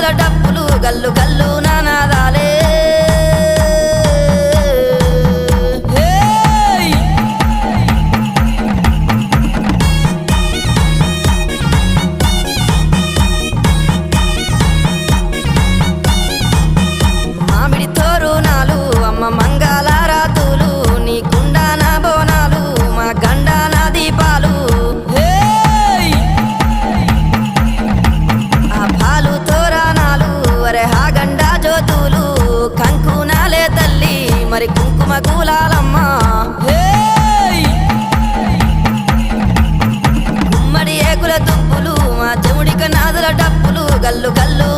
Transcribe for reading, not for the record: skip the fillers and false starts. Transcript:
నాదుల డప్పులు గల్లు గల్లు నానాదాలే మామిడి తోరునాలు అమ్మ మంగళారాతులు నీ కుండాన బోనాలు మా గండాన దీపాలు ఆ పాలు తోరణాలు అరే హా గండా జ్యోతులు కంకునాలే తల్లి మరి కుంకుమ కూలాలమ్మ గుమ్మడి ఏకుల దుప్పులు మా చెముడిక నాదుల డప్పులు గల్లు గల్లు